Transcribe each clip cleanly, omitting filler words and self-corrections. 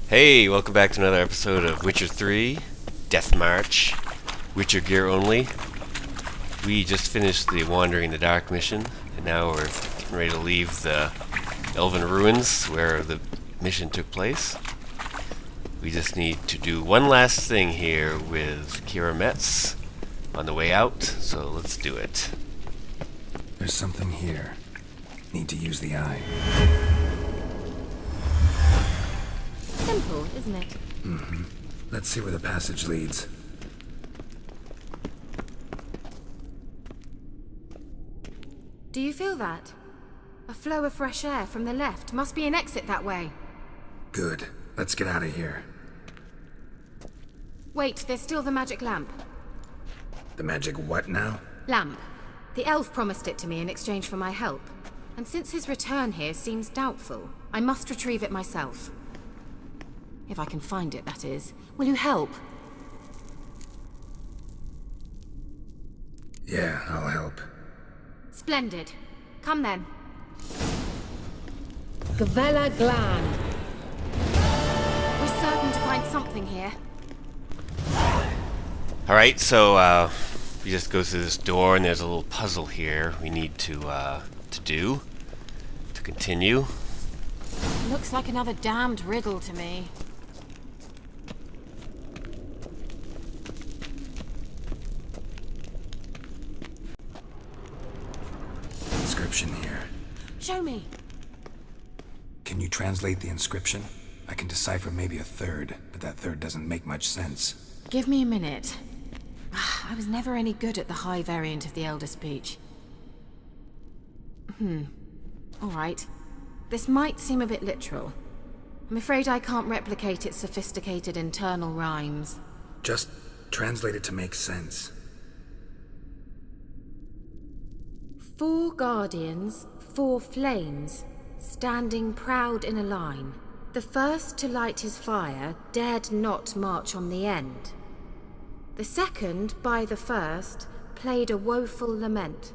Hey, welcome back to another episode of Witcher 3, Deathmarch, Witcher gear only. We just finished the Wandering in the Dark mission, and now we're getting ready to leave the elven ruins where the mission took place. We just need to do one last thing here with Keira Metz on the way out, so let's do it. There's something here. Need to use the eye. Simple, isn't it? Mm-hmm. Let's see where the passage leads. Do you feel that? A flow of fresh air from the left. Must be an exit that way. Good. Let's get out of here. Wait, there's still the magic lamp. The magic what now? Lamp. The elf promised it to me in exchange for my help. And since his return here seems doubtful, I must retrieve it myself. If I can find it, that is. Will you help? Yeah, I'll help. Splendid. Come then. Gavella Glan. We're certain to find something here. Alright, so we just go through this door and there's a little puzzle here we need to do to continue. Looks like another damned riddle to me. Inscription here. Show me. Can you translate the inscription? I can decipher maybe a third, but that third doesn't make much sense. Give me a minute. I was never any good at the high variant of the Elder speech. Alright. This might seem a bit literal. I'm afraid I can't replicate its sophisticated internal rhymes. Just translate it to make sense. 4 guardians, 4 flames, standing proud in a line. The first to light his fire dared not march on the end. The second, by the first, played a woeful lament.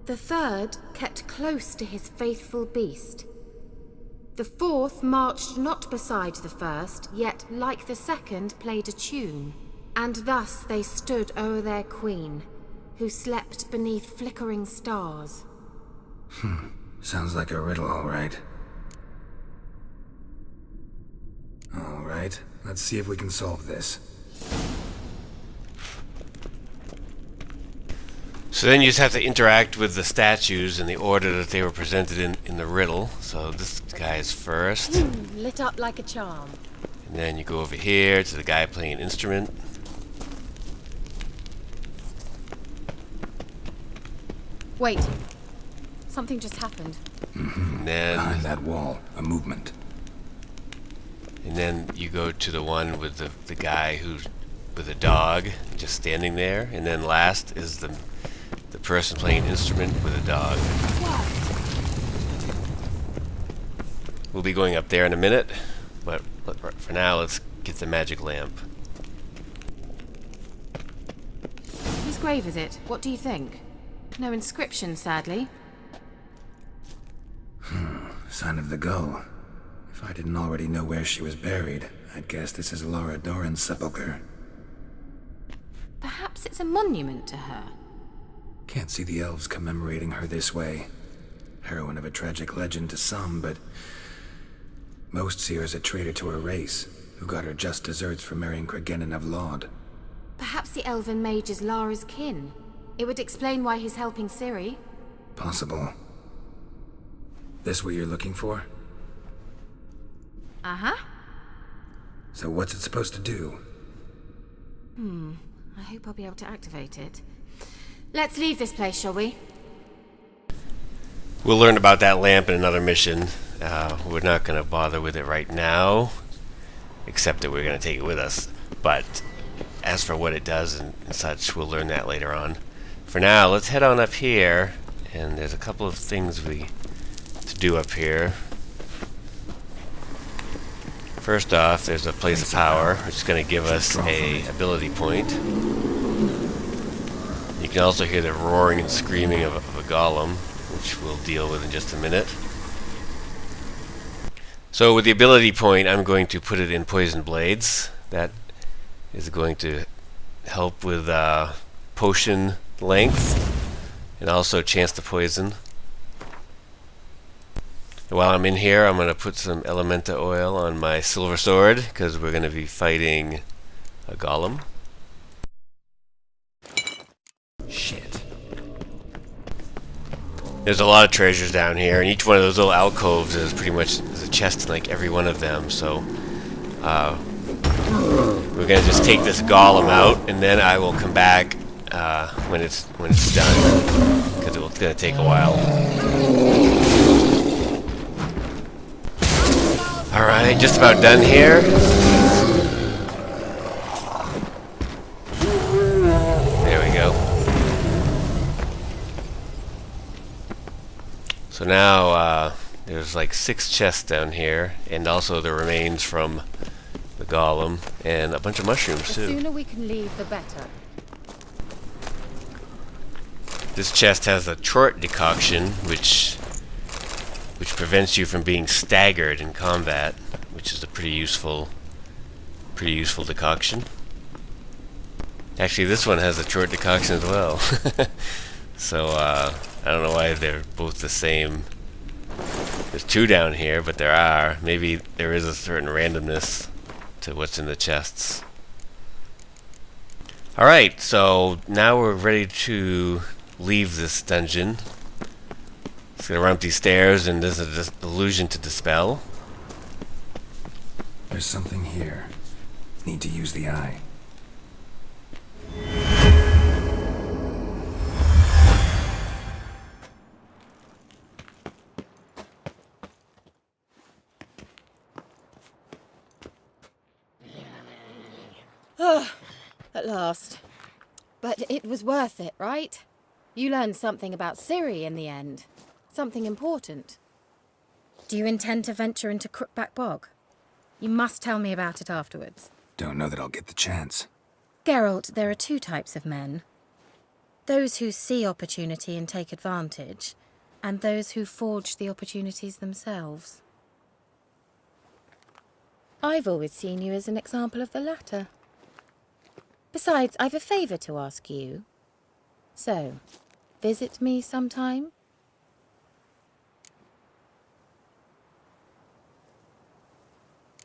The third kept close to his faithful beast. The fourth marched not beside the first, yet, like the second, played a tune. And thus they stood o'er their queen, who slept beneath flickering stars. Sounds like a riddle, all right. All right, let's see if we can solve this. So then you just have to interact with the statues in the order that they were presented in the riddle. So this guy's first. Lit up like a charm. And then you go over here to the guy playing an instrument. Wait. Something just happened. And then Behind that wall, a movement. And then you go to the one with the guy who's with a dog just standing there. And then last is the person playing an instrument with a dog. We'll be going up there in a minute, but for now let's get the magic lamp. Whose grave is it? What do you think? No inscription, sadly. Sign of the gull. If I didn't already know where she was buried, I'd guess this is Laura Doran's sepulcher. Perhaps it's a monument to her. Can't see the elves commemorating her this way. Heroine of a tragic legend to some, but most see her as a traitor to her race, who got her just deserts for marrying Cregennan of Laud. Perhaps the elven mage is Lara's kin. It would explain why he's helping Ciri. Possible. This what you're looking for? Uh-huh. So what's it supposed to do? I hope I'll be able to activate it. Let's leave this place, shall we? We'll learn about that lamp in another mission. We're not going to bother with it right now, except that we're going to take it with us. But as for what it does and such, we'll learn that later on. For now, let's head on up here, and there's a couple of things to do up here. First off, there's a place of power, which is going to give us a ability point. You can also hear the roaring and screaming of a golem, which we'll deal with in just a minute. So with the ability point, I'm going to put it in Poison Blades. That is going to help with potion length and also chance to poison. And while I'm in here, I'm going to put some Elementa oil on my silver sword because we're going to be fighting a golem. Shit. There's a lot of treasures down here, and each one of those little alcoves is pretty much a chest in like every one of them. So we're gonna just take this golem out, and then I will come back when it's done, because it's gonna take a while. All right, just about done here. There we go. So now there's like 6 chests down here, and also the remains from the golem, and a bunch of mushrooms too. The sooner we can leave, the better. This chest has a chort decoction, which prevents you from being staggered in combat, which is a pretty useful decoction. Actually, this one has a chort decoction as well. So I don't know why they're both the same. There's 2 down here, but there are. Maybe there is a certain randomness to what's in the chests. Alright, so now we're ready to leave this dungeon. Just gonna run up these stairs, and there's an illusion to dispel. There's something here. Need to use the eye. At last. But it was worth it, right? You learned something about Ciri in the end. Something important. Do you intend to venture into Crookback Bog? You must tell me about it afterwards. Don't know that I'll get the chance. Geralt, there are 2 types of men. Those who see opportunity and take advantage, and those who forge the opportunities themselves. I've always seen you as an example of the latter. Besides, I've a favour to ask you. So, visit me sometime?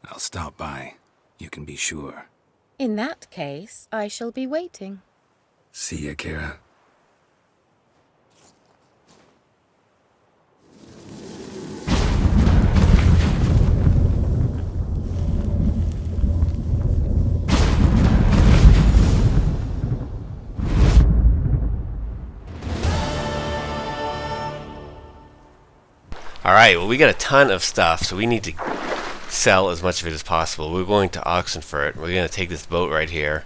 I'll stop by. You can be sure. In that case, I shall be waiting. See ya, Keira. Alright, well, we got a ton of stuff, so we need to sell as much of it as possible. We're going to Oxenfurt. We're going to take this boat right here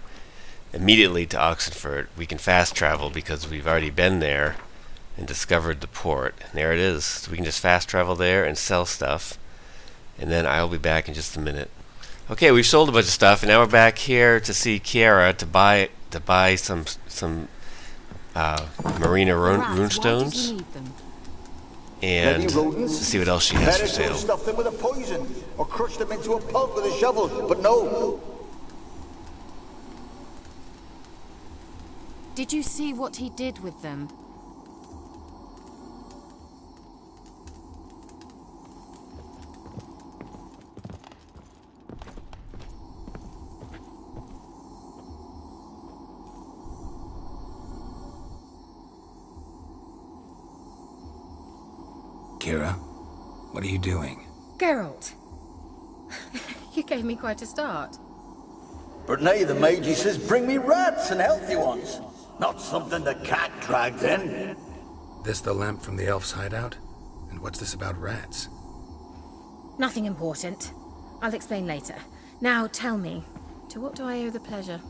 immediately to Oxenfurt. We can fast travel because we've already been there and discovered the port. And there it is. So we can just fast travel there and sell stuff. And then I'll be back in just a minute. Okay, we've sold a bunch of stuff, and now we're back here to see Kiera to buy some Marina runestones. And to see what else she has for sale. Stuff them with a poison, or crush them into a pulp with a shovel, but no. Did you see what he did with them? Keira, what are you doing? Geralt! You gave me quite a start. But nay, the mage, he says, bring me rats and healthy ones. Not something the cat dragged in. This the lamp from the elf's hideout? And what's this about rats? Nothing important. I'll explain later. Now tell me, to what do I owe the pleasure?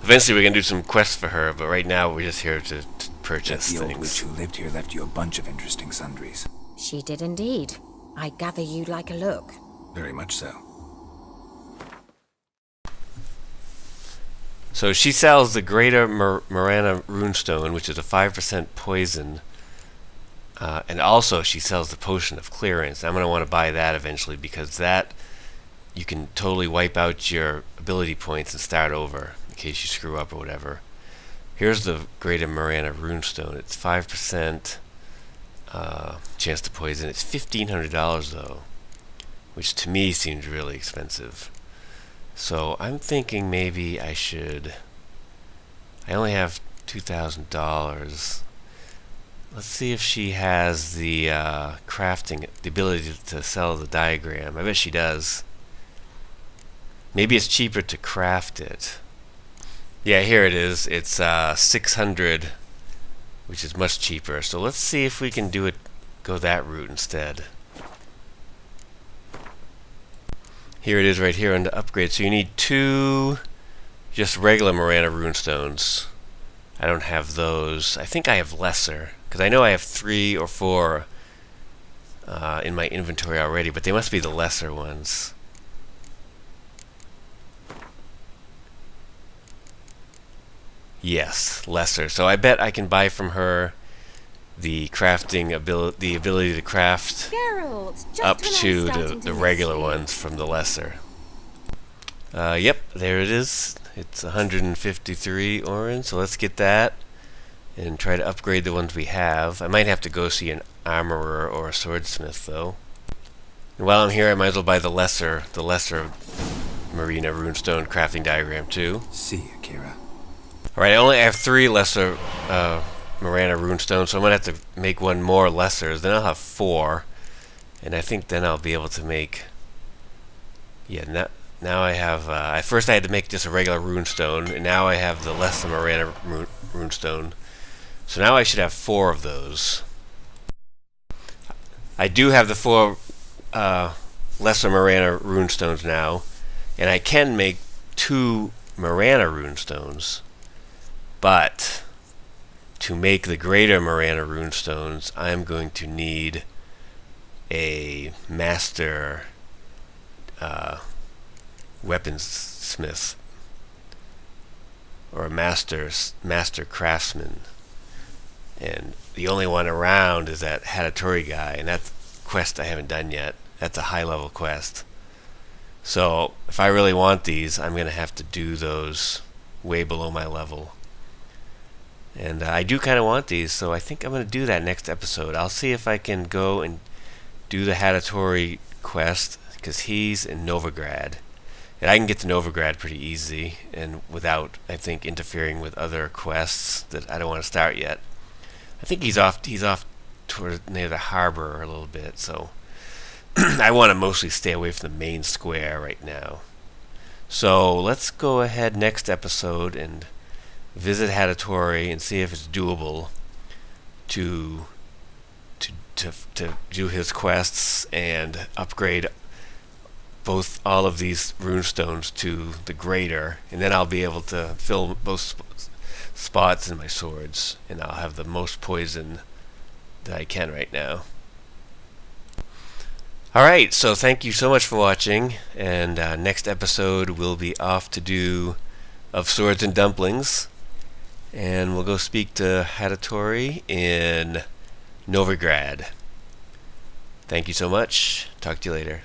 Eventually we're going to do some quests for her, but right now we're just here to purchase The old things. witch who lived here left you a bunch of interesting sundries. She did indeed. I gather you'd like a look. Very much so. So she sells the Greater Marana runestone, which is a 5% poison, And also she sells the potion of clearance. I'm going to want to buy that eventually, because that you can totally wipe out your ability points and start over in case you screw up or whatever. Here's the Greater Marana Runestone. It's 5% chance to poison. It's $1,500 though, which to me seems really expensive. So I'm thinking maybe I only have $2,000. Let's see if she has the crafting, the ability to sell the diagram. I bet she does. Maybe it's cheaper to craft it. Yeah, here it is. It's 600, which is much cheaper. So let's see if we can go that route instead. Here it is right here under upgrade. So you need 2 just regular Marana Runestones. I don't have those. I think I have lesser, because I know I have 3 or 4 in my inventory already, but they must be the lesser ones. Yes, lesser. So I bet I can buy from her the crafting ability, the ability to craft Geralt, just up when I'm to starting the miss regular you. ones from the lesser. Yep, there it is. It's 153 orange, so let's get that and try to upgrade the ones we have. I might have to go see an armorer or a swordsmith though. And while I'm here, I might as well buy the lesser Marina Runestone crafting diagram too. See you, Keira. Alright, I only have 3 lesser Marana Runestones, so I'm going to have to make one more lesser. Then I'll have 4. And I think then I'll be able to make... Yeah, now I have... at first I had to make just a regular runestone, and now I have the lesser Marana Runestone. So now I should have 4 of those. I do have the 4 lesser Marana Runestones now, and I can make 2 Marana Runestones. But to make the greater Marana Runestones, I'm going to need a master weaponsmith or a master craftsman. And the only one around is that Hattori guy, and that quest I haven't done yet. That's a high level quest. So if I really want these, I'm going to have to do those way below my level. And I do kind of want these, so I think I'm going to do that next episode. I'll see if I can go and do the Hattori quest, because he's in Novigrad. And I can get to Novigrad pretty easy, and without, I think, interfering with other quests that I don't want to start yet. I think he's off toward near the harbor a little bit, so I want to mostly stay away from the main square right now. So let's go ahead next episode and visit Hattori and see if it's doable to do his quests and upgrade all of these runestones to the greater, and then I'll be able to fill both spots in my swords, and I'll have the most poison that I can right now. Alright, so thank you so much for watching, and next episode we'll be off to do Of Swords and Dumplings, and we'll go speak to Hattori in Novigrad. Thank you so much. Talk to you later.